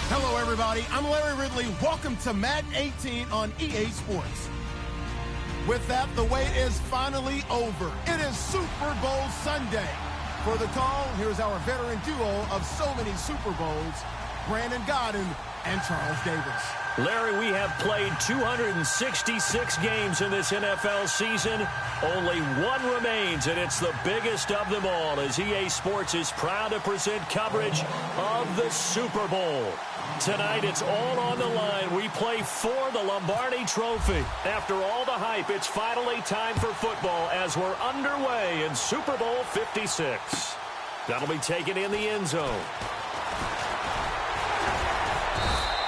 Hello, everybody. I'm Larry Ridley. Welcome to Madden 18 on EA Sports. With that, the wait is finally over. It is Super Bowl Sunday. For the call, here's our veteran duo of so many Super Bowls, Brandon Godden and Charles Davis. Larry, we have played 266 games in this NFL season. Only one remains, and it's the biggest of them all, as EA Sports is proud to present coverage of the Super Bowl. Tonight, it's all on the line. We play for the Lombardi Trophy. After all the hype, it's finally time for football as we're underway in Super Bowl 56. That'll be taken in the end zone.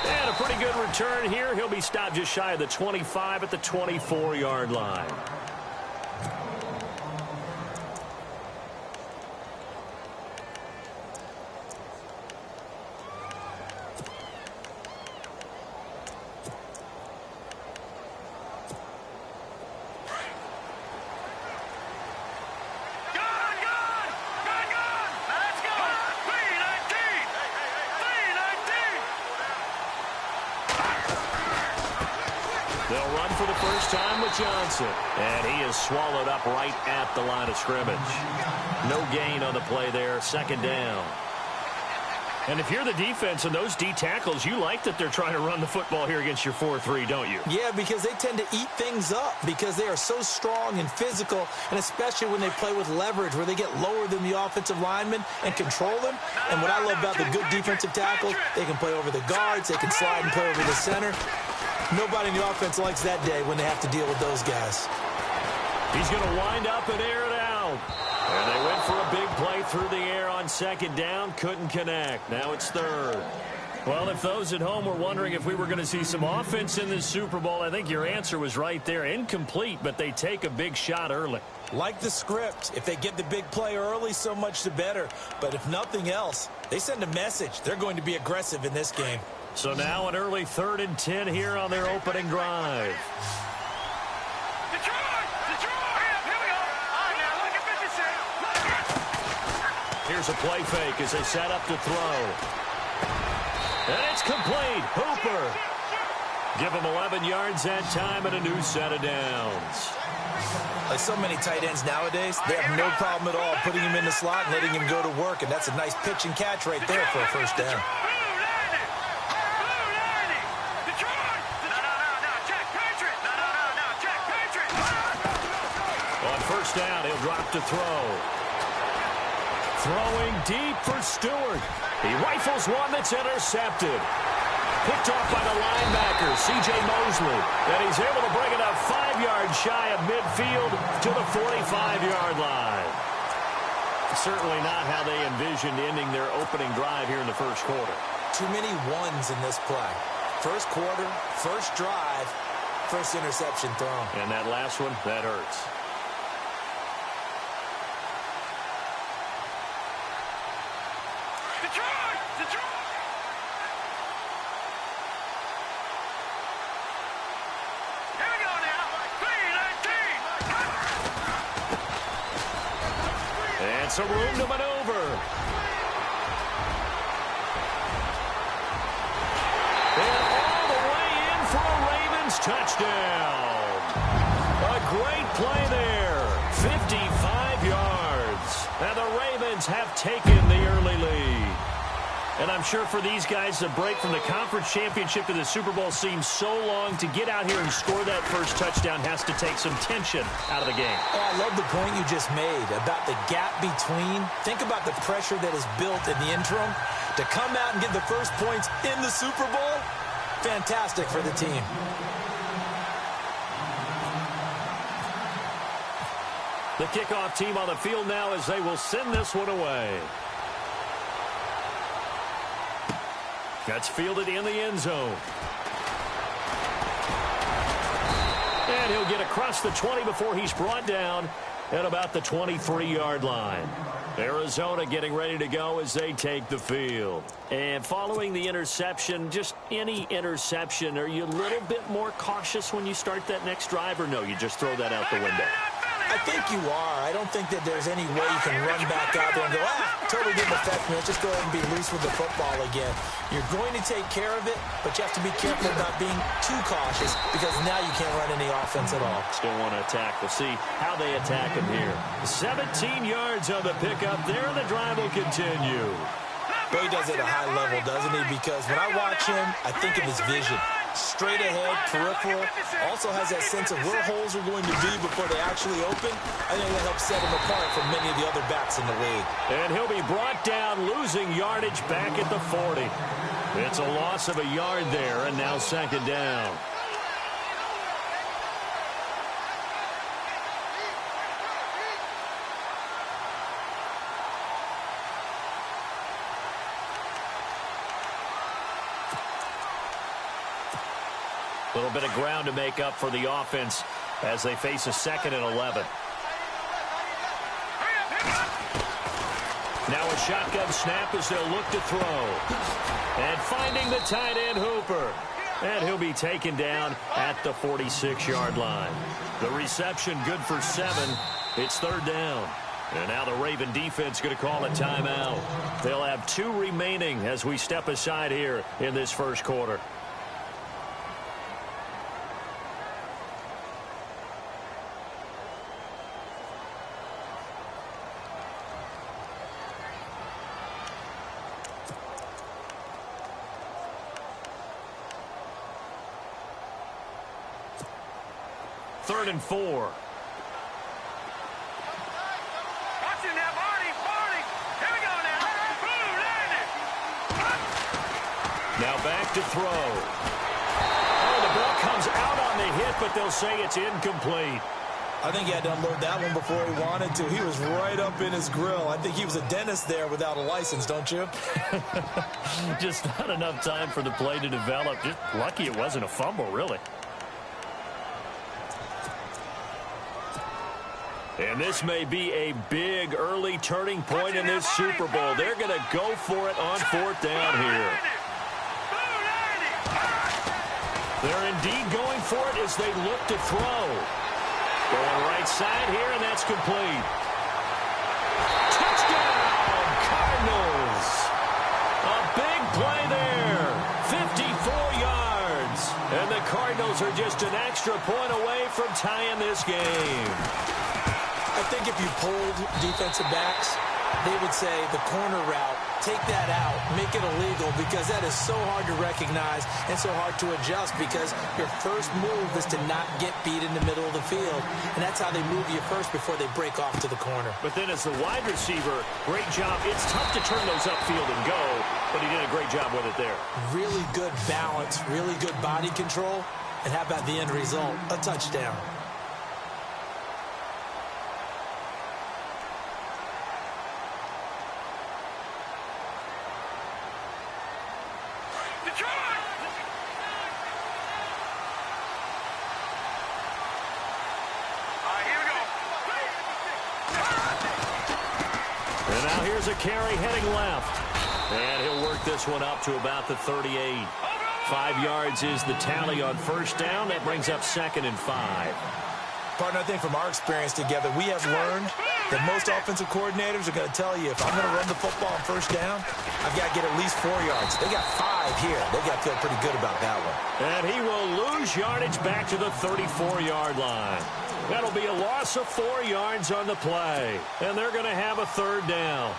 And a pretty good return here. He'll be stopped just shy of the 25 at the 24-yard line. They'll run for the first time with Johnson. And he is swallowed up right at the line of scrimmage. No gain on the play there. Second down. And if you're the defense and those D tackles, you like that they're trying to run the football here against your 4-3, don't you? Yeah, because they tend to eat things up because they are so strong and physical, and especially when they play with leverage where they get lower than the offensive linemen and control them. And what I love about the good defensive tackles, they can play over the guards, they can slide and play over the center. Nobody in the offense likes that day when they have to deal with those guys. He's going to wind up and air it out. And they went for a big play through the air on second down. Couldn't connect. Now it's third. Well, if those at home were wondering if we were going to see some offense in this Super Bowl, I think your answer was right there. Incomplete, but they take a big shot early. Like the script. If they get the big play early, so much the better. But if nothing else, they send a message. They're going to be aggressive in this game. So now an early 3rd and 10 here on their opening drive. Here's a play fake as they set up to throw. And it's complete. Hooper. Give him 11 yards that time and a new set of downs. Like so many tight ends nowadays, they have no problem at all putting him in the slot and letting him go to work. And that's a nice pitch and catch right there for a first down. On first down, he'll drop to throw. Throwing deep for Stewart. He rifles one that's intercepted. Picked off by the linebacker, C.J. Mosley. And he's able to bring it up 5 yards shy of midfield to the 45-yard line. Certainly not how they envisioned ending their opening drive here in the first quarter. Too many ones in this play. First quarter, first drive, first interception thrown. And that last one, that hurts. And some room to maneuver. And all the way in for a Ravens touchdown. A great play there. 55 yards. And the Ravens have taken the early lead. And I'm sure for these guys, the break from the conference championship to the Super Bowl seems so long. To get out here and score that first touchdown has to take some tension out of the game. Oh, I love the point you just made about the gap between. Think about the pressure that is built in the interim. To come out and get the first points in the Super Bowl, fantastic for the team. The kickoff team on the field now as they will send this one away. That's fielded in the end zone. And he'll get across the 20 before he's brought down at about the 23-yard line. Arizona getting ready to go as they take the field. And following the interception, just any interception, are you a little bit more cautious when you start that next drive, or no, you just throw that out the window? I think you are. I don't think that there's any way you can run back out there and go, totally didn't affect me. Let's just go ahead and be loose with the football again. You're going to take care of it, but you have to be careful about being too cautious because now you can't run any offense at all. Still want to attack. We'll see how they attack him here. 17 yards on the pickup there, and the drive will continue. But he does it at a high level, doesn't he? Because when I watch him, I think of his vision. Straight ahead, peripheral, also has that sense of where holes are going to be before they actually open. I think that helps set him apart from many of the other backs in the league. And he'll be brought down, losing yardage back at the 40. It's a loss of a yard there, and now second down. A little bit of ground to make up for the offense as they face a 2nd and 11. Now a shotgun snap as they'll look to throw. And finding the tight end Hooper. And he'll be taken down at the 46-yard line. The reception good for 7. It's 3rd down. And now the Raven defense going to call a timeout. They'll have 2 remaining as we step aside here in this first quarter. Third and 4. Watch it now, Barney. Here we go now. Now back to throw. Oh, the ball comes out on the hit, but they'll say it's incomplete. I think he had to unload that one before he wanted to. He was right up in his grill. I think he was a dentist there without a license, don't you? Just not enough time for the play to develop. Just lucky it wasn't a fumble, really. And this may be a big early turning point in this Super Bowl. They're going to go for it on 4th down here. They're indeed going for it as they look to throw. Going right side here, and that's complete. Touchdown, Cardinals. A big play there. 54 yards. And the Cardinals are just an extra point away from tying this game. I think if you polled defensive backs, they would say the corner route, take that out, make it illegal, because that is so hard to recognize and so hard to adjust because your first move is to not get beat in the middle of the field, and that's how they move you first before they break off to the corner. But then as the wide receiver, great job. It's tough to turn those upfield and go, but he did a great job with it there. Really good balance, really good body control, and how about the end result? A touchdown. A carry heading left. And he'll work this one up to about the 38. 5 yards is the tally on 1st down. That brings up 2nd and 5. Partner, I think from our experience together, we have learned that most offensive coordinators are going to tell you, if I'm going to run the football on 1st down, I've got to get at least 4 yards. They got 5 here. They got to feel pretty good about that one. And he will lose yardage back to the 34-yard line. That'll be a loss of 4 yards on the play. And they're going to have a 3rd down.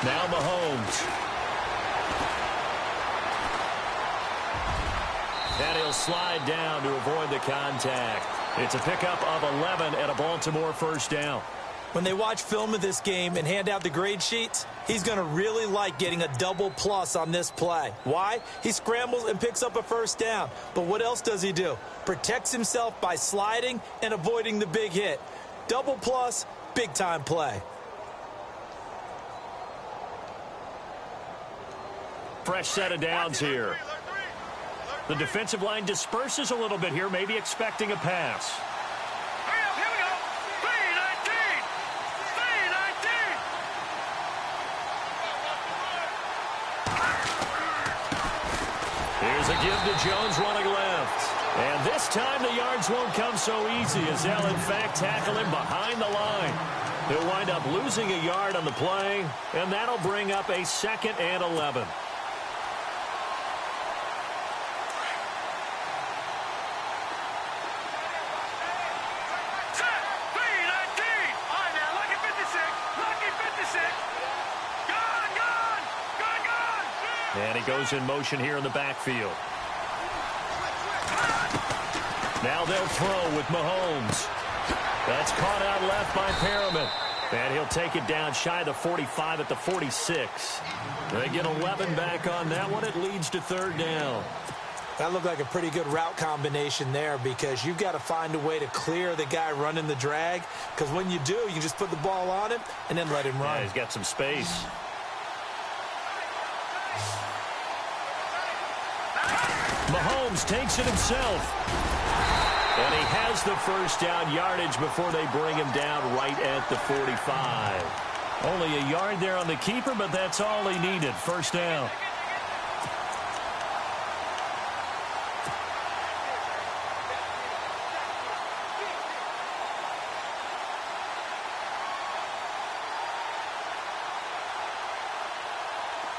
Now Mahomes. And he'll slide down to avoid the contact. It's a pickup of 11 and a Baltimore 1st down. When they watch film of this game and hand out the grade sheets, he's going to really like getting a double plus on this play. Why? He scrambles and picks up a 1st down. But what else does he do? Protects himself by sliding and avoiding the big hit. Double plus, big-time play. Fresh set of downs here. The defensive line disperses a little bit here, maybe expecting a pass. Hurry up, here we go. 319. 319. Here's a give to Jones running left. And this time the yards won't come so easy as they'll, in fact, tackle him behind the line. He'll wind up losing a yard on the play, and that'll bring up a 2nd and 11. Set. 319. All right, now, lucky 56. Lucky 56. Gone, gone. Gone, gone. And he goes in motion here in the backfield. Now they'll throw with Mahomes. That's caught out left by Perriman. And he'll take it down shy of the 45 at the 46. They get 11 back on that one. It leads to 3rd down. That looked like a pretty good route combination there because you've got to find a way to clear the guy running the drag. Because when you do, you can just put the ball on him and then let him run. Yeah, he's got some space. Mahomes takes it himself. And he has the 1st down yardage before they bring him down right at the 45. Only a yard there on the keeper, but that's all he needed. 1st down.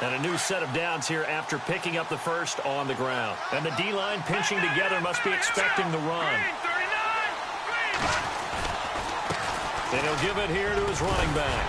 And a new set of downs here after picking up the 1st on the ground. And the D-line pinching together must be expecting the run. And he'll give it here to his running back.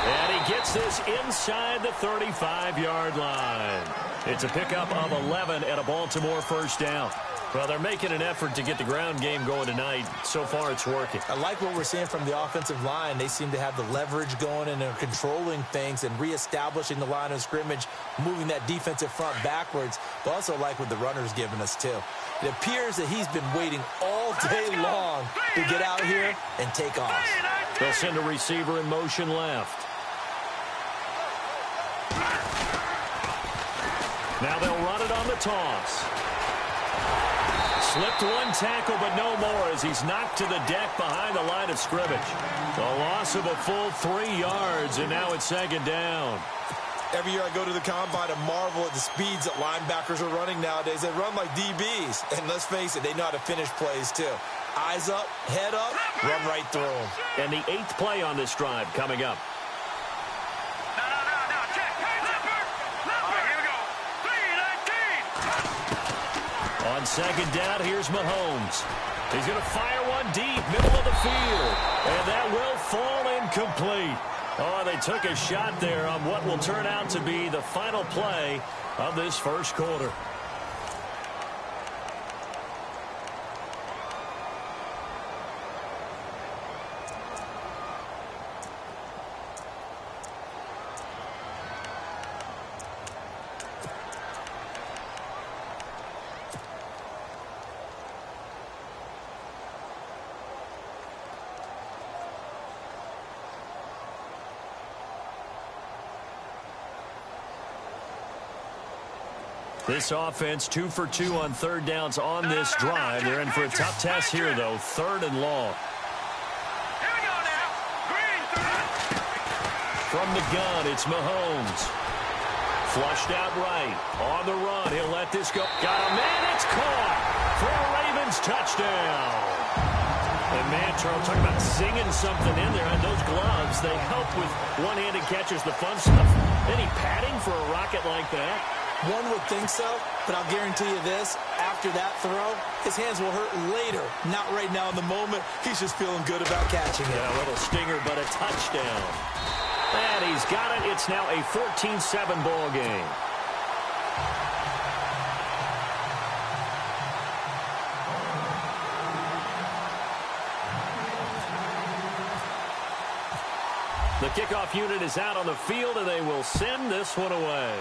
And he gets this inside the 35-yard line. It's a pickup of 11 and a Baltimore 1st down. Well, they're making an effort to get the ground game going tonight. So far, it's working. I like what we're seeing from the offensive line. They seem to have the leverage going, and they're controlling things and reestablishing the line of scrimmage, moving that defensive front backwards. But also like what the runner's giving us, too. It appears that he's been waiting all day long to get out here and take off. They'll send a receiver in motion left. Now they'll run it on the toss. Slipped one tackle, but no more as he's knocked to the deck behind the line of scrimmage. The loss of a full 3 yards, and now it's 2nd down. Every year I go to the combine and marvel at the speeds that linebackers are running nowadays. They run like DBs. And let's face it, they know how to finish plays too. Eyes up, head up, run right through them. And the 8th play on this drive coming up. On 2nd down, here's Mahomes. He's going to fire one deep, middle of the field. And that will fall incomplete. Oh, they took a shot there on what will turn out to be the final play of this 1st quarter. This offense 2 for 2 on 3rd downs on this drive. They're in for a tough test here, though. 3rd and long. Here we go now. From the gun, it's Mahomes. Flushed out right. On the run, he'll let this go. Got a man, it's caught for a Ravens touchdown. And man, Charles, talking about singing something in there on those gloves. They help with one-handed catches, the fun stuff. Any padding for a rocket like that? One would think so, but I'll guarantee you this. After that throw, his hands will hurt later. Not right now in the moment. He's just feeling good about catching it. Yeah, a little stinger, but a touchdown. And he's got it. It's now a 14-7 ball game. The kickoff unit is out on the field, and they will send this one away.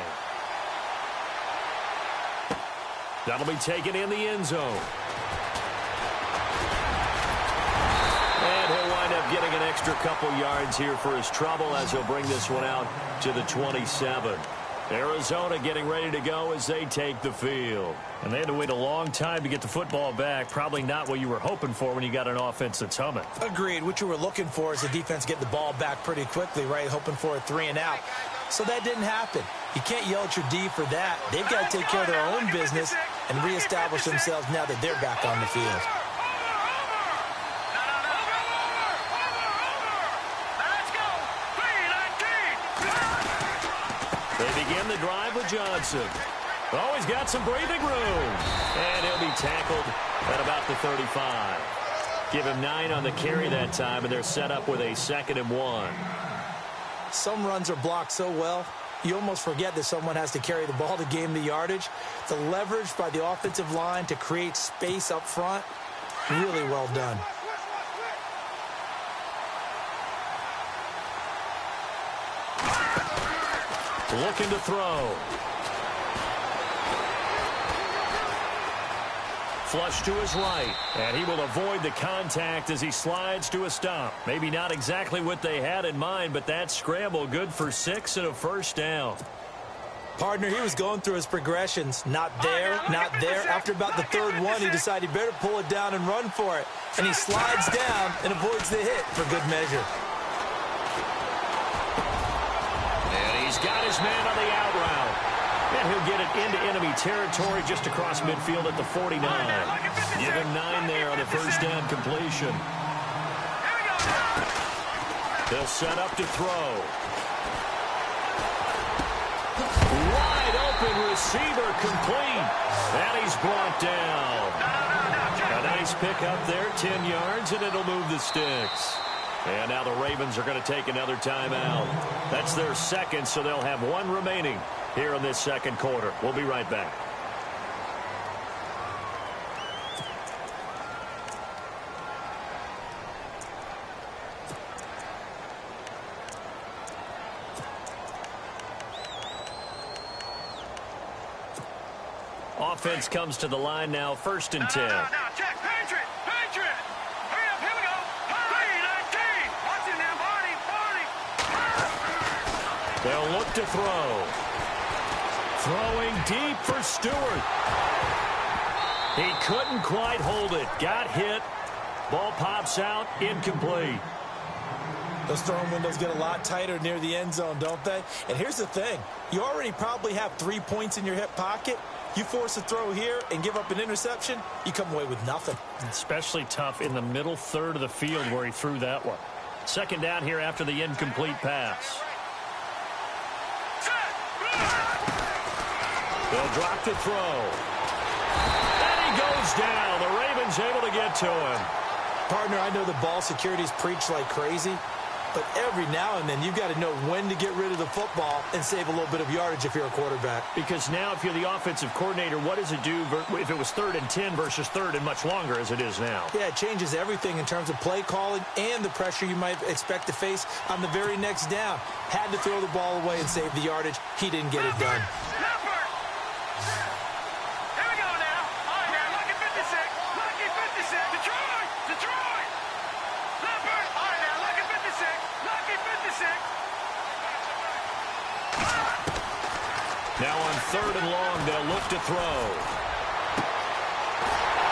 That'll be taken in the end zone. And he'll wind up getting an extra couple yards here for his trouble as he'll bring this one out to the 27. Arizona getting ready to go as they take the field. And they had to wait a long time to get the football back. Probably not what you were hoping for when you got an offense that's humming. Agreed. What you were looking for is the defense getting the ball back pretty quickly, right? Hoping for a 3-and-out. So that didn't happen. You can't yell at your D for that. They've got to take care of their own business and reestablish themselves now that they're back on the field. They begin the drive with Johnson. Oh, he's got some breathing room. And he'll be tackled at about the 35. Give him 9 on the carry that time, and they're set up with a 2nd and 1. Some runs are blocked so well, you almost forget that someone has to carry the ball to gain the yardage. The leverage by the offensive line to create space up front, really well done. Looking to throw. Flush to his right, and he will avoid the contact as he slides to a stop. Maybe not exactly what they had in mind, but that scramble good for 6 and a first down. Partner, he was going through his progressions. Not there, not there. After about the 3rd one, he decided he better pull it down and run for it. And he slides down and avoids the hit for good measure. He's got his man on the out route. And he'll get it into enemy territory just across midfield at the 49. Give him 9 there on the first down completion. They'll set up to throw. Wide open receiver complete. And he's brought down. A nice pickup there, 10 yards, and it'll move the sticks. And now the Ravens are going to take another timeout. That's their 2nd, so they'll have 1 remaining here in this 2nd quarter. We'll be right back. Offense comes to the line now, 1st and 10. Now, check, Patriot. Hurry up, here we go. 3-19. Watch it now, Barney. They'll look to throw. Throwing deep for Stewart. He couldn't quite hold it. Got hit. Ball pops out, incomplete. Those throwing windows get a lot tighter near the end zone, don't they? And here's the thing. You already probably have 3 points in your hip pocket. You force a throw here and give up an interception, you come away with nothing. Especially tough in the middle 3rd of the field where he threw that one. 2nd down here after the incomplete pass. They'll drop to throw. And he goes down. The Ravens able to get to him. Partner, I know the ball security's preached like crazy, but every now and then you've got to know when to get rid of the football and save a little bit of yardage if you're a quarterback. Because now if you're the offensive coordinator, what does it do if it was 3rd and 10 versus 3rd and much longer as it is now? Yeah, it changes everything in terms of play calling and the pressure you might expect to face on the very next down. Had to throw the ball away and save the yardage. He didn't get it done. Now on 3rd and long, they'll look to throw.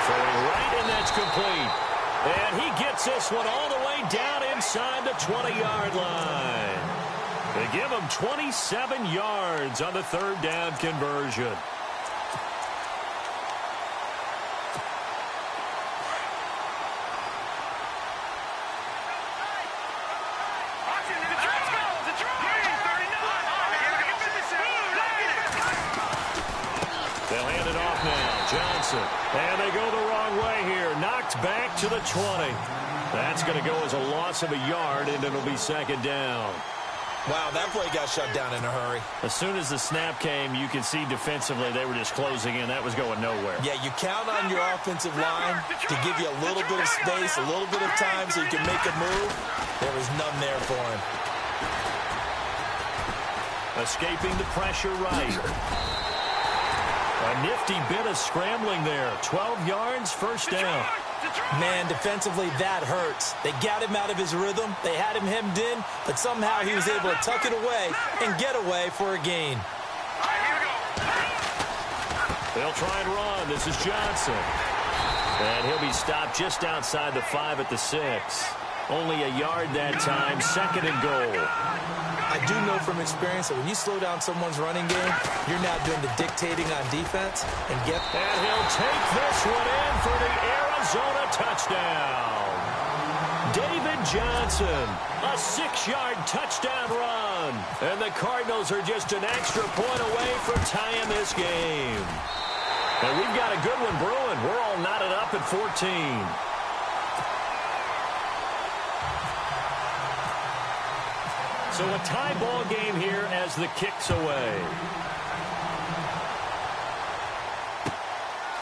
Throwing right, and that's complete. And he gets this one all the way down inside the 20-yard line. They give him 27 yards on the 3rd down conversion. And they go the wrong way here. Knocked back to the 20. That's going to go as a loss of a yard, and it'll be 2nd down. Wow, that play got shut down in a hurry. As soon as the snap came, you could see defensively they were just closing in. That was going nowhere. Yeah, you count on your offensive line to give you a little bit of space, a little bit of time so you can make a move. There was none there for him. Escaping the pressure right. A nifty bit of scrambling there. 12 yards, 1st down. Man, defensively, that hurts. They got him out of his rhythm. They had him hemmed in, but somehow he was able to tuck it away and get away for a gain. They'll try and run. This is Johnson. And he'll be stopped just outside the 5 at the 6. Only a yard that time, 2nd and goal. I do know from experience that when you slow down someone's running game, you're now doing the dictating on defense. And he'll take this one in for the Arizona touchdown. David Johnson, a 6-yard touchdown run. And the Cardinals are just an extra point away from tying this game. And we've got a good one brewing. We're all knotted up at 14. So a tie ball game here as the kick's away.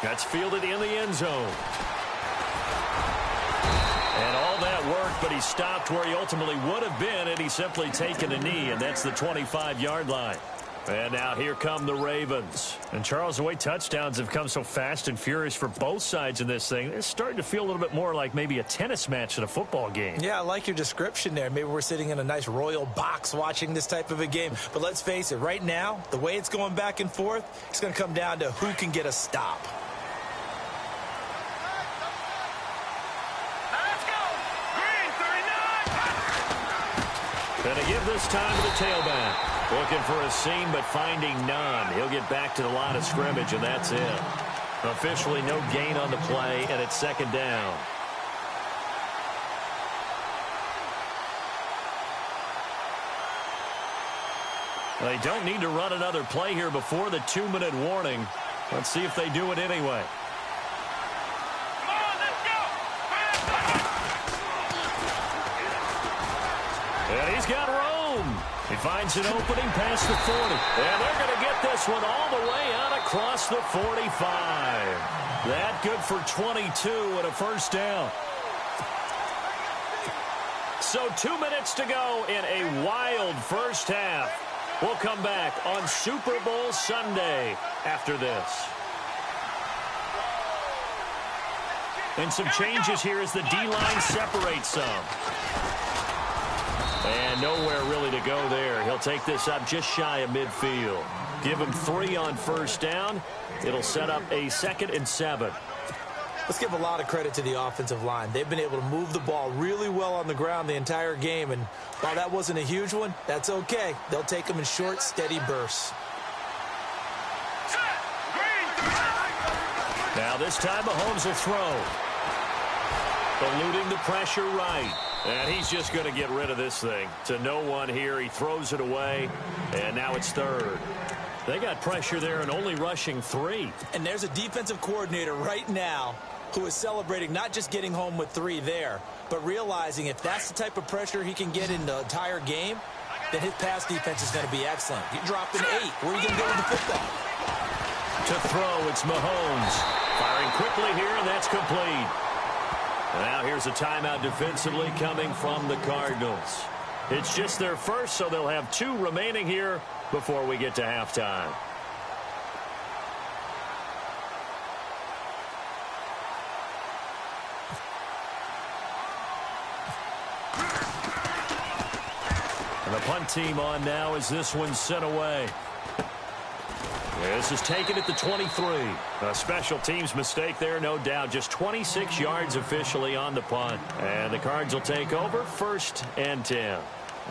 That's fielded in the end zone. And all that worked, but he stopped where he ultimately would have been had he simply taken a knee, and that's the 25-yard line. And now here come the Ravens. And, Charles, the way touchdowns have come so fast and furious for both sides in this thing, it's starting to feel a little bit more like maybe a tennis match than a football game. Yeah, I like your description there. Maybe we're sitting in a nice royal box watching this type of a game. But let's face it, right now, the way it's going back and forth, it's going to come down to who can get a stop. Let's go. Green 39. And to give this time to the tailback. Looking for a seam, but finding none. He'll get back to the line of scrimmage, and that's it. Officially no gain on the play, and it's 2nd down. They don't need to run another play here before the 2-minute warning. Let's see if they do it anyway. Come on, let's go. And he's got room. He finds an opening past the 40. And they're going to get this one all the way out across the 45. That good for 22 and a 1st down. So 2 minutes to go in a wild first half. We'll come back on Super Bowl Sunday after this. And some changes here as the D-line separates some. And nowhere really to go there. He'll take this up just shy of midfield. Give him 3 on 1st down. It'll set up a 2nd and 7. Let's give a lot of credit to the offensive line. They've been able to move the ball really well on the ground the entire game. And while that wasn't a huge one, that's okay. They'll take them in short, steady bursts. Now this time Mahomes will throw. Eluding the pressure right. And he's just going to get rid of this thing. To no one here. He throws it away. And now it's 3rd. They got pressure there and only rushing 3. And there's a defensive coordinator right now who is celebrating not just getting home with 3 there, but realizing if that's the type of pressure he can get in the entire game, then his pass defense is going to be excellent. You drop an 8. Where are you going to go with the football? To throw, it's Mahomes. Firing quickly here, and that's complete. Now here's a timeout defensively coming from the Cardinals. It's just their first, so they'll have 2 remaining here before we get to halftime. And the punt team on now as this one's sent away. This is taken at the 23. A special teams mistake there, no doubt. Just 26 yards officially on the punt. And the Cards will take over 1st and 10.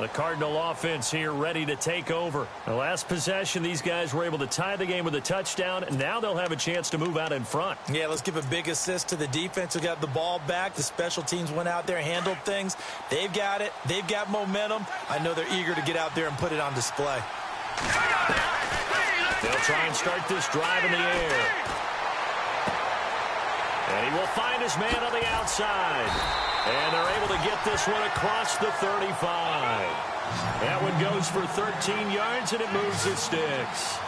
The Cardinal offense here ready to take over. The last possession, these guys were able to tie the game with a touchdown. And now they'll have a chance to move out in front. Yeah, let's give a big assist to the defense who got the ball back. The special teams went out there, handled things. They've got it. They've got momentum. I know they're eager to get out there and put it on display. They'll try and start this drive in the air. And he will find his man on the outside. And they're able to get this one across the 35. That one goes for 13 yards, and it moves the sticks.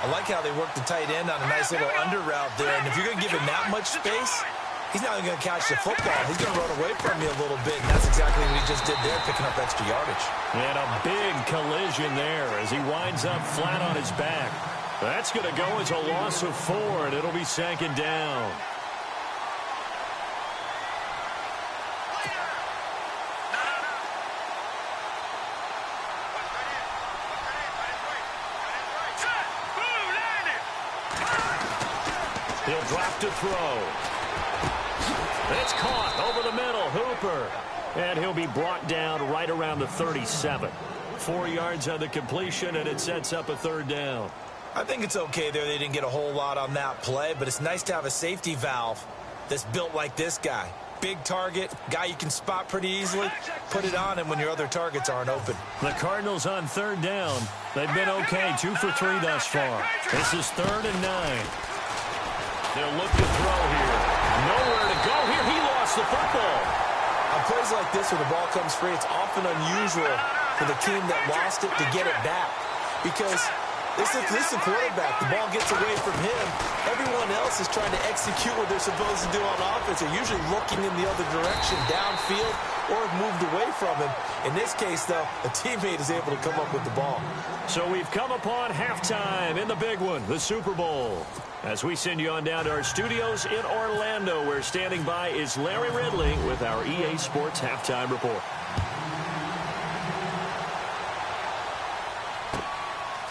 I like how they work the tight end on a nice little under route there. And if you're going to give him that much space, he's not even going to catch the football. He's going to run away from you a little bit, and that's exactly what he just did there, picking up extra yardage. And a big collision there as he winds up flat on his back. That's going to go as a loss of 4, and it'll be 2nd down. He'll drop to throw. It's caught over the middle. Hooper. And he'll be brought down right around the 37. 4 yards on the completion, and it sets up a third down. I think it's okay there. They didn't get a whole lot on that play, but it's nice to have a safety valve that's built like this guy. Big target, guy you can spot pretty easily. Put it on him when your other targets aren't open. The Cardinals on third down. They've been okay, 2 for 3 thus far. This is 3rd and 9. They'll look to throw here. Nowhere to go here. He lost the football. On plays like this where the ball comes free, it's often unusual for the team that lost it to get it back. Because this is a quarterback. The ball gets away from him. Everyone else is trying to execute what they're supposed to do on offense. They're usually looking in the other direction, downfield, or have moved away from him. In this case, though, a teammate is able to come up with the ball. So we've come upon halftime in the big one, the Super Bowl. As we send you on down to our studios in Orlando, where standing by is Larry Ridley with our EA Sports Halftime Report.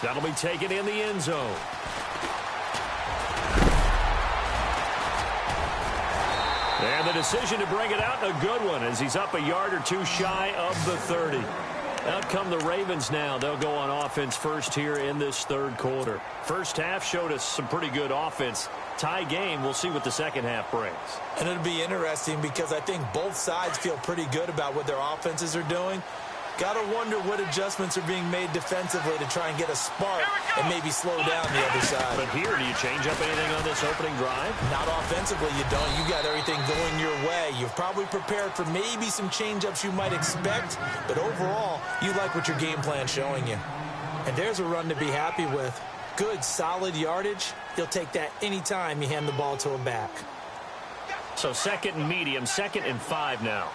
That'll be taken in the end zone. And the decision to bring it out, a good one, as he's up a yard or two shy of the 30. Out come the Ravens now. They'll go on offense first here in this third quarter. First half showed us some pretty good offense. Tie game. We'll see what the second half brings. And it'll be interesting because I think both sides feel pretty good about what their offenses are doing. Got to wonder what adjustments are being made defensively to try and get a spark and maybe slow down the other side. But here, do you change up anything on this opening drive? Not offensively, you don't. You got everything going your way. You've probably prepared for maybe some change-ups you might expect, but overall, you like what your game plan's showing you. And there's a run to be happy with. Good, solid yardage. You'll take that anytime you hand the ball to a back. So 2nd and medium, 2nd and 5 now.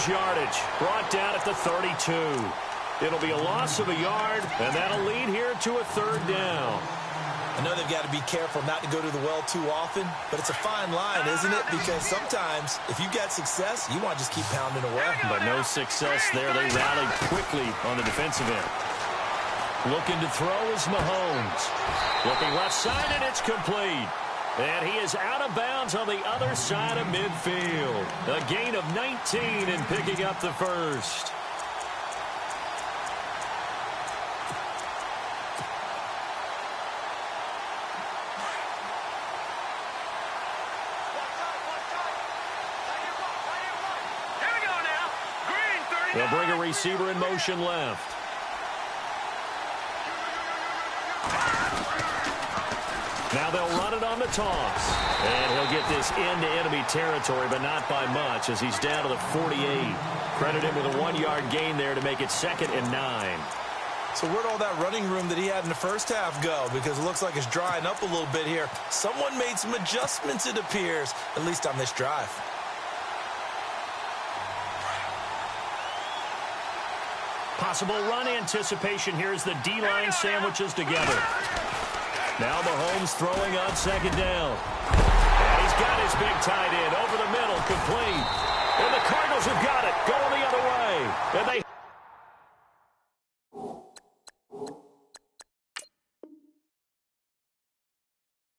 Yardage brought down at the 32. It'll be a loss of a yard, and that'll lead here to a third down. I know they've got to be careful not to go to the well too often, but it's a fine line, isn't it? Because sometimes if you got success, you want to just keep pounding away. But no success there. They rallied quickly on the defensive end. Looking to throw is Mahomes. Looking left side, and it's complete. And he is out of bounds on the other side of midfield. A gain of 19 and picking up the first. Here we go now. Green 39. They'll bring a receiver in motion left. Now they'll run it on the toss. And he'll get this into enemy territory, but not by much, as he's down to the 48. Credit him with a 1-yard gain there to make it 2nd and 9. So where'd all that running room that he had in the first half go? Because it looks like it's drying up a little bit here. Someone made some adjustments, it appears, at least on this drive. Possible run anticipation here as the D-line sandwiches together. Now Mahomes throwing on 2nd down. And he's got his big tight end over the middle, complete. And the Cardinals have got it, going the other way. And they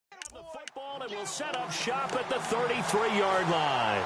have the football and will set up shop at the 33-yard line.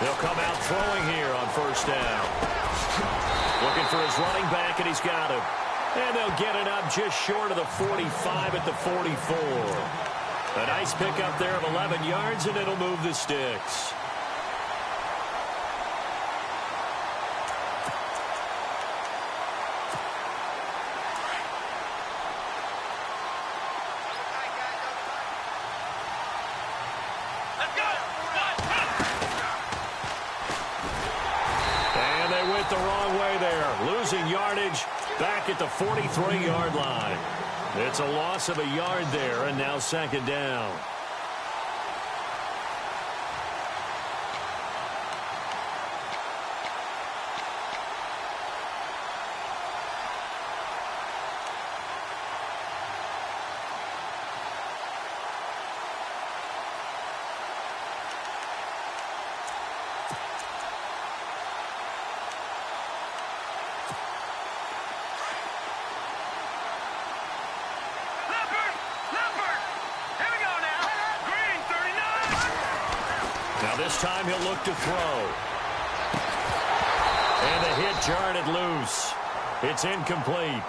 They'll come out throwing here on 1st down. Looking for his running back, and he's got him. And they'll get it up just short of the 45 at the 44. A nice pickup there of 11 yards, and it'll move the sticks. Back at the 43-yard line. It's a loss of a yard there, and now second down. This time he'll look to throw. And the hit jarred it loose. It's incomplete.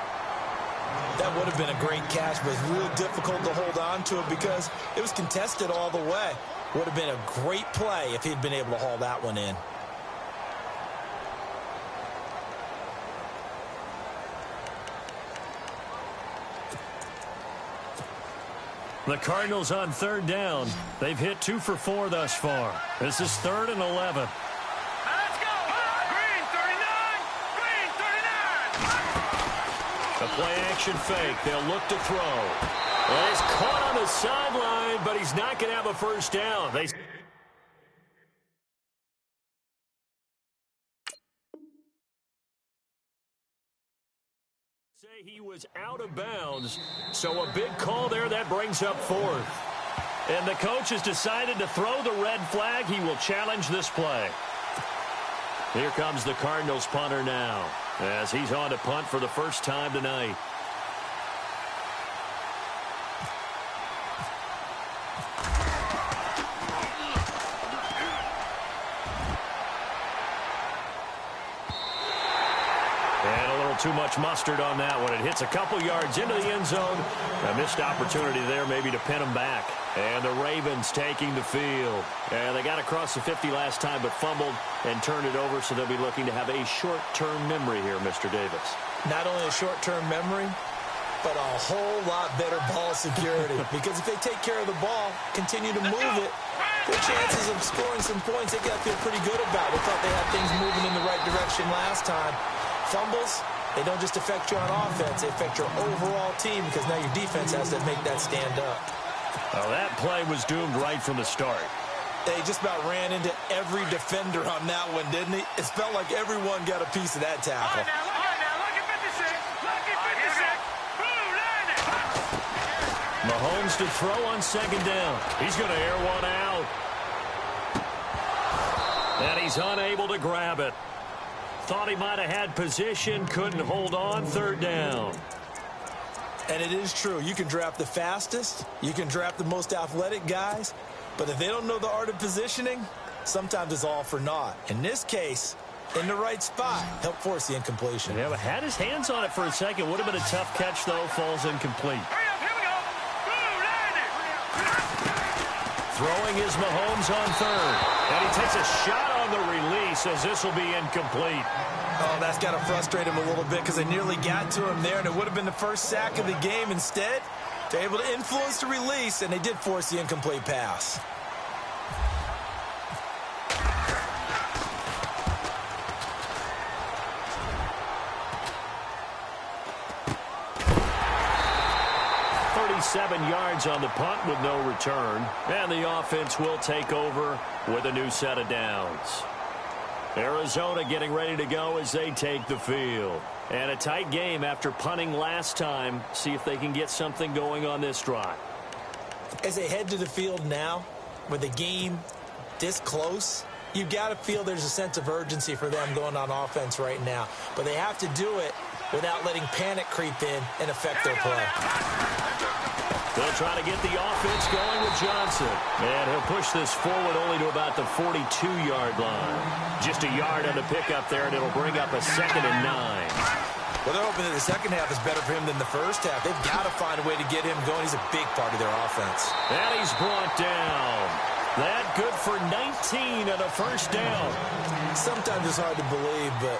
That would have been a great catch, but it's real difficult to hold on to it because it was contested all the way. Would have been a great play if he'd been able to haul that one in. The Cardinals on third down. They've hit 2 for 4 thus far. This is 3rd and 11. Let's go! Green 39! Green 39! The play-action fake. They'll look to throw. Well, he's caught on the sideline, but he's not going to have a first down. They say he was out of bounds, so a big call there. That brings up 4th. And the coach has decided to throw the red flag. He will challenge this play. Here comes the Cardinals punter now, as he's on to punt for the first time tonight. Too much mustard on that one. It hits a couple yards into the end zone. A missed opportunity there maybe to pin them back. And the Ravens taking the field. And they got across the 50 last time but fumbled and turned it over, so they'll be looking to have a short-term memory here, Mr. Davis. Not only a short-term memory, but a whole lot better ball security. Because if they take care of the ball, continue to move it, their chances of scoring some points, they got to feel pretty good about. They thought they had things moving in the right direction last time. Fumbles, they don't just affect you on offense, they affect your overall team because now your defense has to make that stand up. Well, that play was doomed right from the start. They just about ran into every defender on that one, didn't he? It felt like everyone got a piece of that tackle. All right, now, lucky 56. Lucky 56. Blue line it. Mahomes to throw on second down. He's going to air one out. And he's unable to grab it. Thought he might have had position, couldn't hold on, third down. And it is true. You can draft the fastest, you can draft the most athletic guys, but if they don't know the art of positioning, sometimes it's all for naught. In this case, in the right spot, helped force the incompletion. Yeah, but had his hands on it for a second. Would have been a tough catch, though. Falls incomplete. Hurry up, here we go. Blue line it. Throwing is Mahomes on third. And he takes a shot on the release as this will be incomplete. Oh, that's got to frustrate him a little bit because they nearly got to him there, and it would have been the first sack of the game. Instead, they're able to influence the release, and they did force the incomplete pass. Seven yards on the punt with no return. And the offense will take over with a new set of downs. Arizona getting ready to go as they take the field. And a tight game after punting last time. See if they can get something going on this drive. As they head to the field now, with the game this close, you've got to feel there's a sense of urgency for them going on offense right now. But they have to do it without letting panic creep in and affect their play. They'll try to get the offense going with Johnson. And he'll push this forward only to about the 42-yard line. Just a yard on the pickup there, and it'll bring up a 2nd and 9. Well, they're hoping that the second half is better for him than the first half. They've got to find a way to get him going. He's a big part of their offense. And he's brought down. That good for 19 and a first down. Sometimes it's hard to believe, but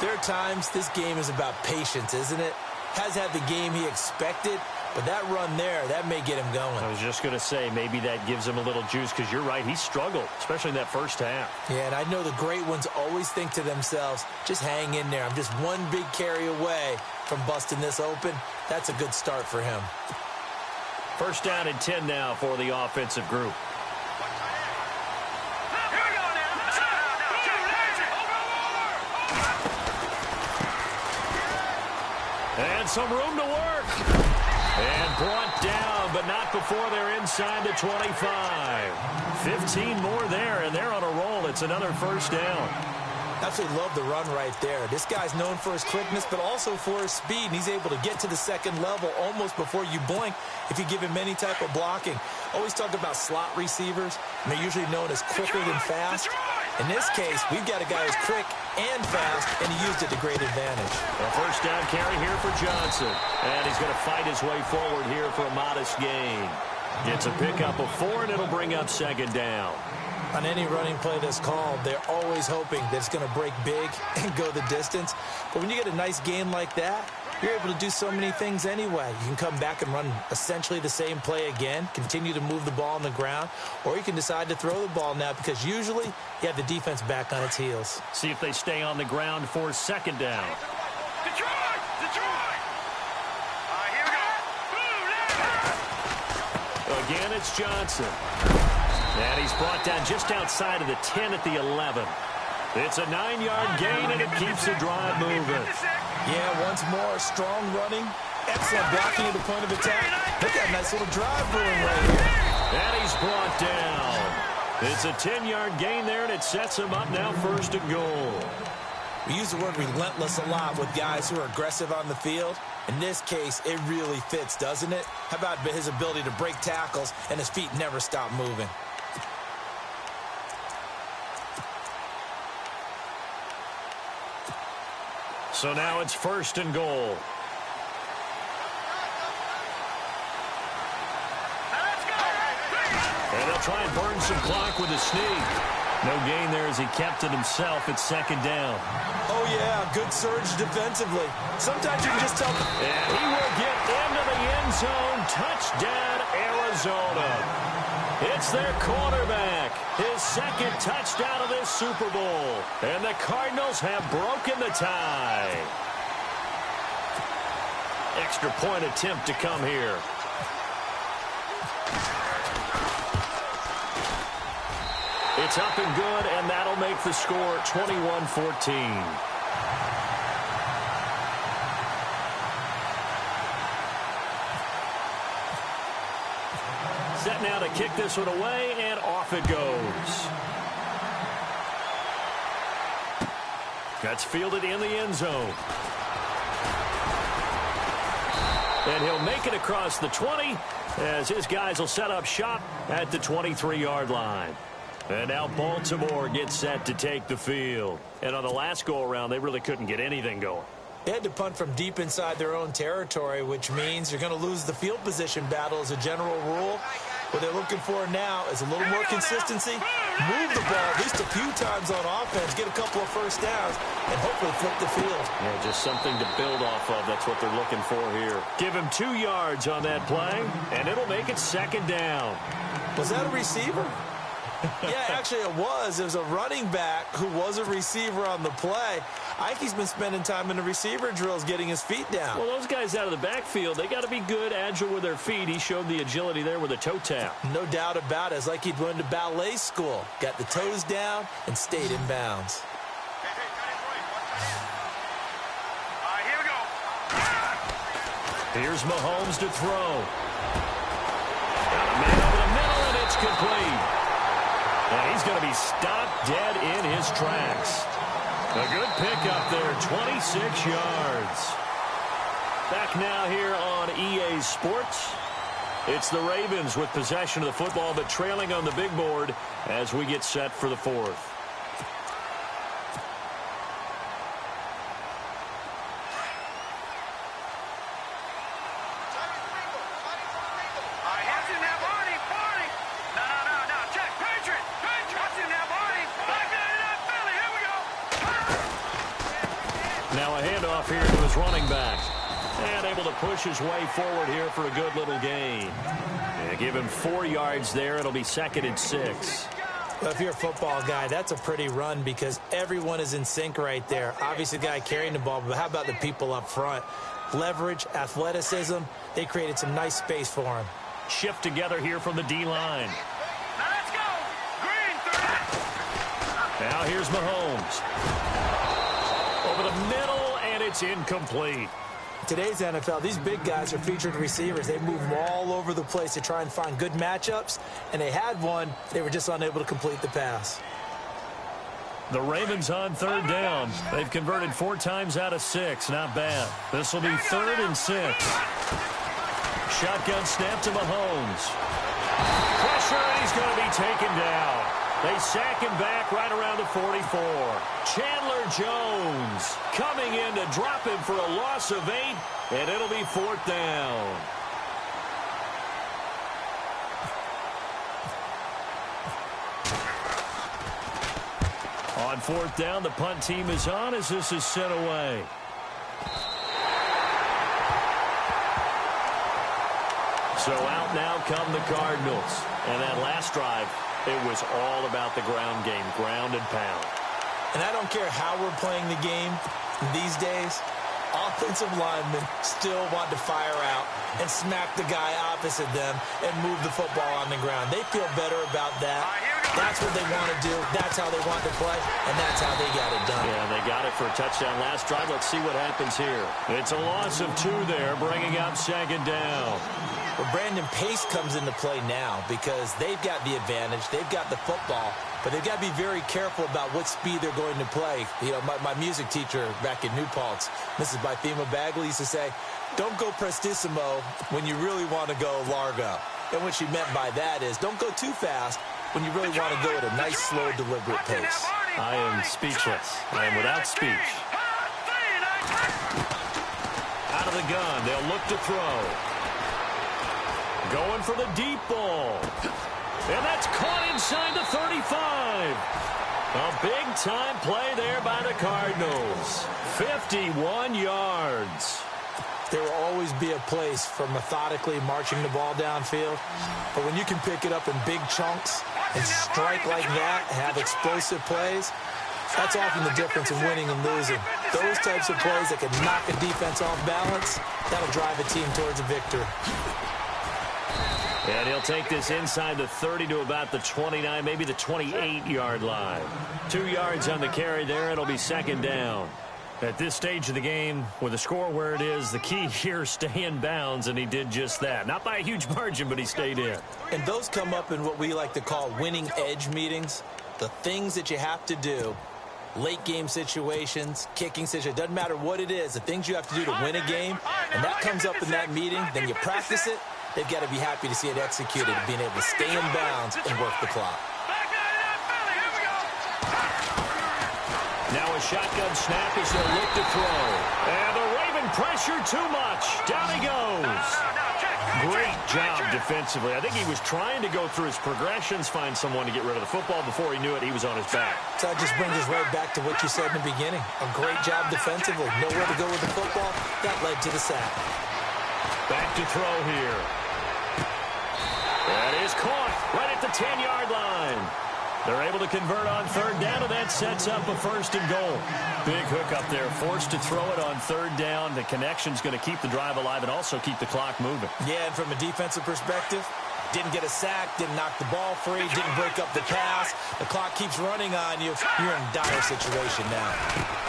there are times this game is about patience, isn't it? Has had the game he expected, but that run there, that may get him going. I was just going to say, maybe that gives him a little juice, because you're right, he struggled, especially in that first half. Yeah, and I know the great ones always think to themselves, just hang in there. I'm just one big carry away, from busting this open. That's a good start for him. First down and 10 now for the offensive group. And some room to work. And brought down, but not before they're inside the 25. 15 more there, and they're on a roll. It's another first down. Absolutely love the run right there. This guy's known for his quickness, but also for his speed. And he's able to get to the second level almost before you blink if you give him any type of blocking. Always talk about slot receivers, and they're usually known as quicker than fast. In this case, we've got a guy who's quick and fast, and he used it to great advantage. A first down carry here for Johnson. And he's going to fight his way forward here for a modest gain. Gets a pickup of 4, and it'll bring up second down. On any running play that's called, they're always hoping that it's going to break big and go the distance. But when you get a nice gain like that, you're able to do so many things anyway. You can come back and run essentially the same play again, continue to move the ball on the ground, or you can decide to throw the ball now because usually you have the defense back on its heels. See if they stay on the ground for second down. Detroit! Detroit! Here we go. Again, it's Johnson. And he's brought down just outside of the 10 at the 11. It's a 9-yard gain, and it keeps the drive moving. Yeah, once more, strong running, excellent blocking at the point of attack. Look at that nice little drive brewing right here. And he's brought down. It's a 10-yard gain there, and it sets him up now first and goal. We use the word relentless a lot with guys who are aggressive on the field. In this case, it really fits, doesn't it? How about his ability to break tackles and his feet never stop moving? So now it's first and goal. And they'll try and burn some clock with a sneak. No gain there as he kept it himself at second down. Oh, yeah, good surge defensively. Sometimes you can just tell. And he will get into the end zone. Touchdown, Arizona. It's their quarterback. His second touchdown of this Super Bowl. And the Cardinals have broken the tie. Extra point attempt to come here. It's up and good, and that'll make the score 21-14. Set now to kick this one away, and off it goes. That's fielded in the end zone. And he'll make it across the 20 as his guys will set up shop at the 23-yard line. And now Baltimore gets set to take the field. And on the last go-around, they really couldn't get anything going. They had to punt from deep inside their own territory, which means you're going to lose the field position battle as a general rule. What they're looking for now is a little more consistency, move the ball at least a few times on offense, get a couple of first downs, and hopefully flip the field. Yeah, just something to build off of. That's what they're looking for here. Give him 2 yards on that play, and it'll make it second down. Was that a receiver? Yeah, actually it was. It was a running back who was a receiver on the play. Ike's been spending time in the receiver drills getting his feet down. Well, those guys out of the backfield, they got to be good, agile with their feet. He showed the agility there with a toe tap. No doubt about it. It's like he'd went to ballet school. Got the toes down and stayed in bounds. Here we go. Here's Mahomes to throw. Got a man over the middle, and it's complete. And he's going to be stopped dead in his tracks. A good pickup there, 26 yards. Back now here on EA Sports. It's the Ravens with possession of the football, but trailing on the big board as we get set for the fourth. Now a handoff here to his running back. And able to push his way forward here for a good little gain. And give him 4 yards there. It'll be second and 6. Well, if you're a football guy, that's a pretty run because everyone is in sync right there. Obviously, the guy carrying the ball, but how about the people up front? leverage, athleticism. They created some nice space for him. Shift together here from the D-line. Now let's go. Green, 30. Now here's Mahomes. Over the middle, and it's incomplete. Today's NFL, these big guys are featured receivers. They move them all over the place to try and find good matchups, and they had one. They were just unable to complete the pass. The Ravens on third down. They've converted 4 times out of 6. Not bad. This will be 3rd and 6. Shotgun snap to Mahomes. Pressure, and he's going to be taken down. They sack him back right around the 44. Chandler Jones coming in to drop him for a loss of 8, and it'll be 4th down. On 4th down, the punt team is on as this is sent away. So out now come the Cardinals. And that last drive, it was all about the ground game, ground and pound. And I don't care how we're playing the game these days, offensive linemen still want to fire out and smack the guy opposite them and move the football on the ground. They feel better about that. That's what they want to do. That's how they want to play, and that's how they got it done. Yeah, they got it for a touchdown last drive. Let's see what happens here. It's a loss of 2 there, bringing up 2nd down. Well, Brandon, pace comes into play now because they've got the advantage. They've got the football, but they've got to be very careful about what speed they're going to play. You know, my music teacher back in New Paltz, Mrs. Bythema Bagley, used to say, don't go prestissimo when you really want to go largo. And what she meant by that is don't go too fast when you really want to go at a nice, slow, deliberate pace. I am speechless. I am without speech. Out of the gun, they'll look to throw. Going for the deep ball. And that's caught inside the 35. A big-time play there by the Cardinals. 51 yards. There will always be a place for methodically marching the ball downfield. But when you can pick it up in big chunks and strike like that, have explosive plays, that's often the difference in winning and losing. Those types of plays that can knock a defense off balance, that'll drive a team towards a victory. And he'll take this inside the 30 to about the 29, maybe the 28-yard line. 2 yards on the carry there. It'll be 2nd down. At this stage of the game, with the score where it is, the key here, stay in bounds, and he did just that. Not by a huge margin, but he stayed in. And those come up in what we like to call winning edge meetings. The things that you have to do, late game situations, kicking situations, doesn't matter what it is, the things you have to do to win a game, and that comes up in that meeting, then you practice it. They've got to be happy to see it executed, being able to stay in bounds and work the clock. Now a shotgun snap as they'll look to throw. And the Raven pressure too much. Down he goes. Great job defensively. I think he was trying to go through his progressions, find someone to get rid of the football. Before he knew it, he was on his back. So that just brings us right back to what you said in the beginning. A great job defensively. Nowhere to go with the football. That led to the sack. Back to throw here. That is caught right at the 10-yard line. They're able to convert on 3rd down, and that sets up a 1st and goal. Big hook up there, forced to throw it on 3rd down. The connection's going to keep the drive alive and also keep the clock moving. Yeah, and from a defensive perspective, didn't get a sack, didn't knock the ball free, didn't break up the pass. The clock keeps running on you. You're in a dire situation now.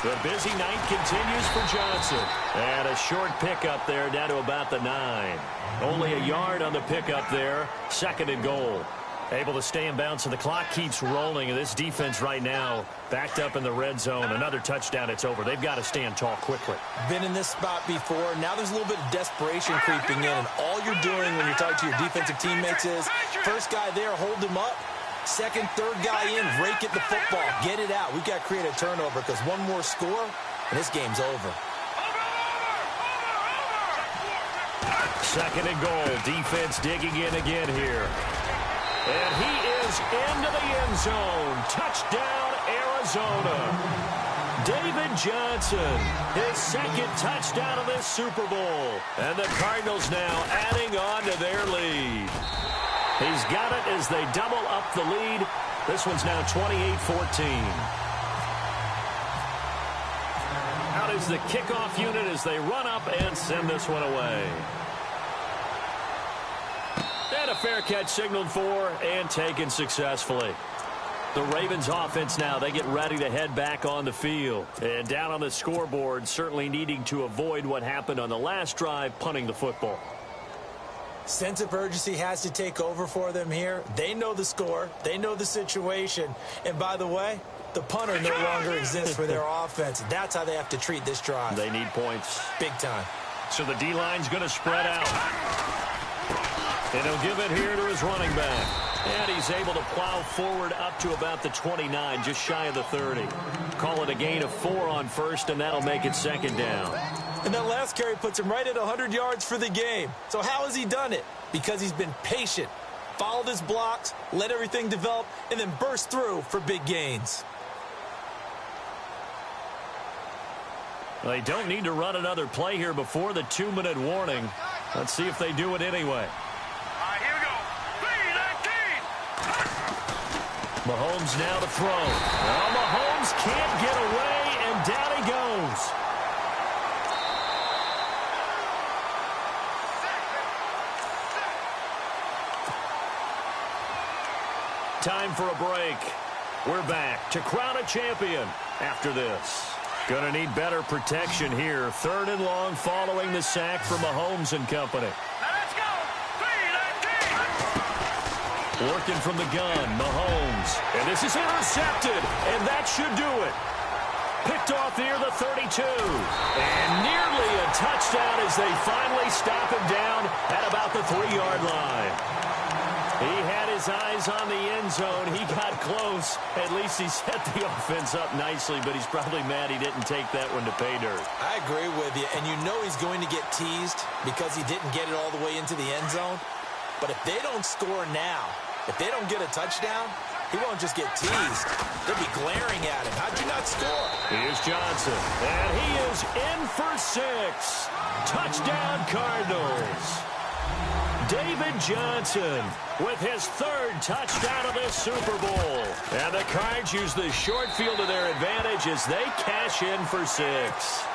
The busy night continues for Johnson. And a short pickup there down to about the 9. Only a yard on the pickup there. 2nd and goal. Able to stay in bounds, so the clock keeps rolling. And this defense right now backed up in the red zone. Another touchdown, it's over. They've got to stand tall quickly. Been in this spot before. Now there's a little bit of desperation creeping in. And all you're doing when you're talking to your defensive teammates is, first guy there, hold him up. Second, third guy in, rake at the football. Get it out. We've got to create a turnover because one more score, and this game's over. 2nd and goal. Defense digging in again here. And he is into the end zone. Touchdown, Arizona. David Johnson, his 2nd touchdown of this Super Bowl. And the Cardinals now adding on to their lead. He's got it as they double up the lead. This one's now 28-14. Out is is the kickoff unit as they run up and send this one away. And a fair catch signaled for and taken successfully. The Ravens offense now, they get ready to head back on the field. And down on the scoreboard, certainly needing to avoid what happened on the last drive, punting the football. Sense of urgency has to take over for them here. They know the score. They know the situation. And by the way, the punter no longer exists for their offense. That's how they have to treat this drive. They need points. Big time. So the D-line's going to spread out. And he'll give it here to his running back. And he's able to plow forward up to about the 29, just shy of the 30. Call it a gain of 4 on first, and that'll make it second down. And that last carry puts him right at 100 yards for the game. So how has he done it? Because he's been patient, followed his blocks, let everything develop, and then burst through for big gains. Well, they don't need to run another play here before the 2-minute warning. Let's see if they do it anyway. Mahomes now to throw. Well, Mahomes can't get away, and down he goes. Time for a break. We're back to crown a champion after this. Gonna need better protection here. 3rd and long following the sack from Mahomes and company. Working from the gun, Mahomes. And this is intercepted, and that should do it. Picked off near the 32. And nearly a touchdown as they finally stop him down at about the 3-yard line. He had his eyes on the end zone. He got close. At least he set the offense up nicely, but he's probably mad he didn't take that one to pay dirt. I agree with you, and you know he's going to get teased because he didn't get it all the way into the end zone. But if they don't score now, if they don't get a touchdown, he won't just get teased. They'll be glaring at him. How'd you not score? Here's Johnson, and he is in for 6. Touchdown, Cardinals. David Johnson with his 3rd touchdown of the Super Bowl. And the Cards use the short field to their advantage as they cash in for 6.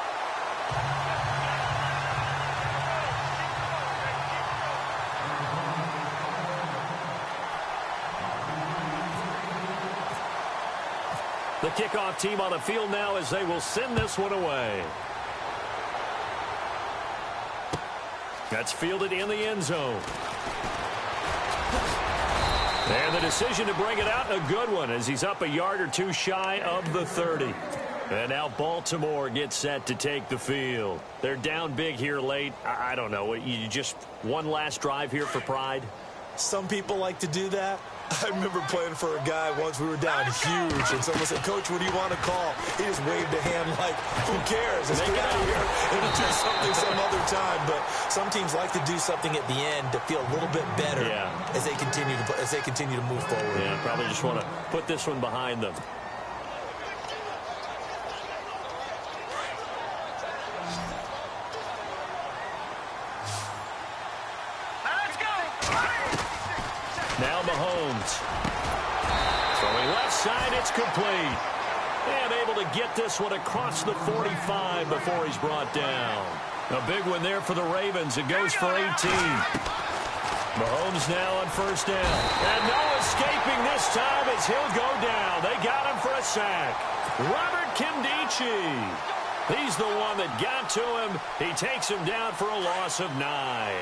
The kickoff team on the field now as they will send this one away. That's fielded in the end zone. And the decision to bring it out, a good one, as he's up a yard or 2 shy of the 30. And now Baltimore gets set to take the field. They're down big here late. I don't know. You just one last drive here for pride? Some people like to do that. I remember playing for a guy once. We were down huge, and someone said, "Coach, what do you want to call?" He just waved a hand like, "Who cares? Let's get out of here and we'll do something some other time." But some teams like to do something at the end to feel a little bit better as they continue to move forward. Yeah, probably just want to put this one behind them. Now Mahomes. Throwing left side, it's complete. And able to get this one across the 45 before he's brought down. A big one there for the Ravens. It goes for 18. Mahomes now on 1st down. And no escaping this time as he'll go down. They got him for a sack. Robert Kimdichie. He's the one that got to him. He takes him down for a loss of 9.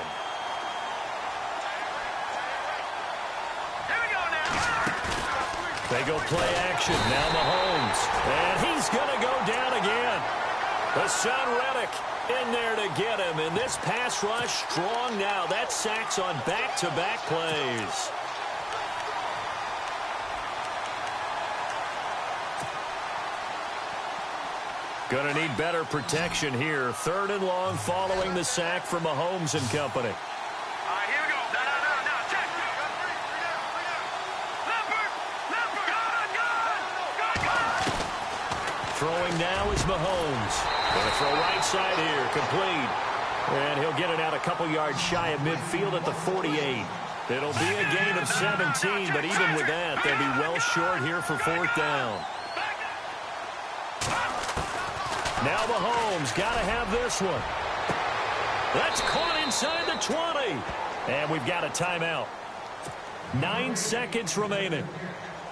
They go play action. Now Mahomes. And he's going to go down again. Hassan Reddick in there to get him. And this pass rush strong now. That sacks on back-to-back plays. Going to need better protection here. 3rd and long following the sack from Mahomes and company. Throwing now is Mahomes. Going to throw right side here, complete. And he'll get it out a couple yards shy of midfield at the 48. It'll be a gain of 17, but even with that, they'll be well short here for 4th down. Now Mahomes got to have this one. That's caught inside the 20. And we've got a timeout. 9 seconds remaining.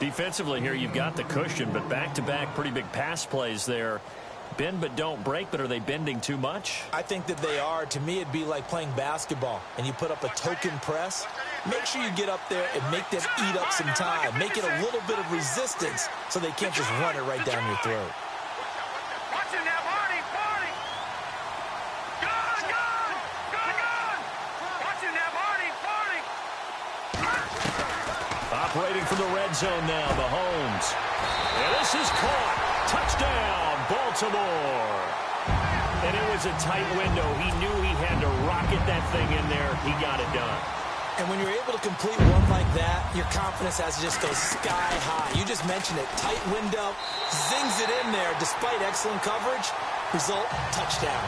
Defensively here, you've got the cushion, but back-to-back pretty big pass plays there. Bend but don't break, but are they bending too much? I think that they are. To me, it'd be like playing basketball, and you put up a token press. Make sure you get up there and make them eat up some time. Make it a little bit of resistance so they can't just run it right down your throat. Watching that, Marty, Marty. Gone, gone, gone, gone. Watching that, Marty, Marty. Operating from the red zone now, Mahomes. And this is caught. Touchdown, Baltimore. And it was a tight window. He knew he had to rocket that thing in there. He got it done. And when you're able to complete one like that, your confidence has to just go sky high. You just mentioned it. Tight window, zings it in there despite excellent coverage. Result, touchdown.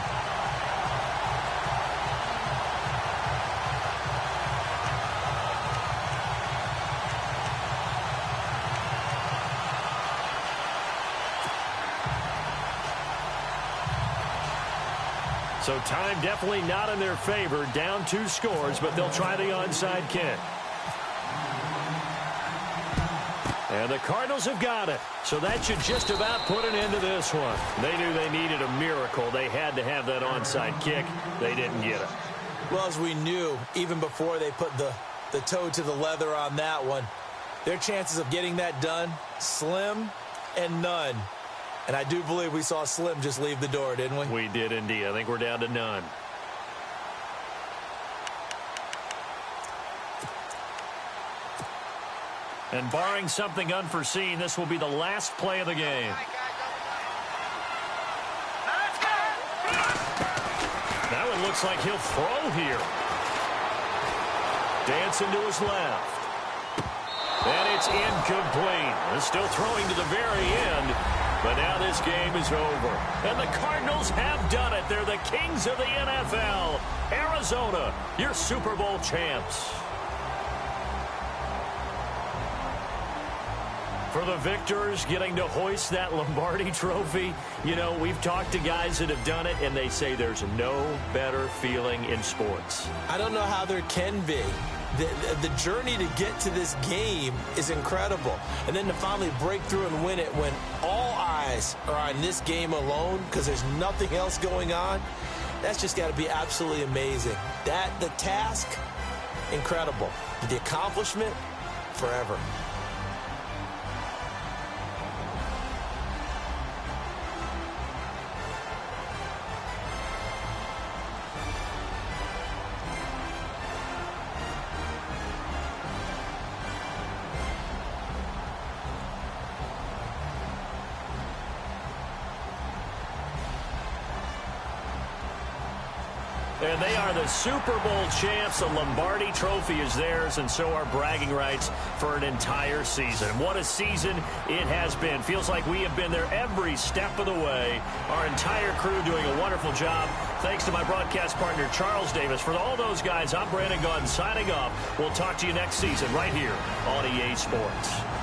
So time definitely not in their favor. Down 2 scores, but they'll try the onside kick. And the Cardinals have got it. So that should just about put an end to this one. They knew they needed a miracle. They had to have that onside kick. They didn't get it. Well, as we knew, even before they put the toe to the leather on that one, their chances of getting that done, slim and none. And I do believe we saw Slim just leave the door, didn't we? We did indeed. I think we're down to none. And barring something unforeseen, this will be the last play of the game. That one looks like he'll throw here. Dancing to his left. And it's incomplete. They're still throwing to the very end. But now this game is over. And the Cardinals have done it. They're the kings of the NFL. Arizona, your Super Bowl champs. For the victors getting to hoist that Lombardi trophy, you know, we've talked to guys that have done it, and they say there's no better feeling in sports. I don't know how there can be. The journey to get to this game is incredible. And then to finally break through and win it when all eyes are on this game alone because there's nothing else going on, that's just got to be absolutely amazing. The task, incredible. The accomplishment, forever. And they are the Super Bowl champs. The Lombardi trophy is theirs, and so are bragging rights for an entire season. What a season it has been. Feels like we have been there every step of the way. Our entire crew doing a wonderful job. Thanks to my broadcast partner, Charles Davis. For all those guys, I'm Brandon Gaudin signing off. We'll talk to you next season right here on EA Sports.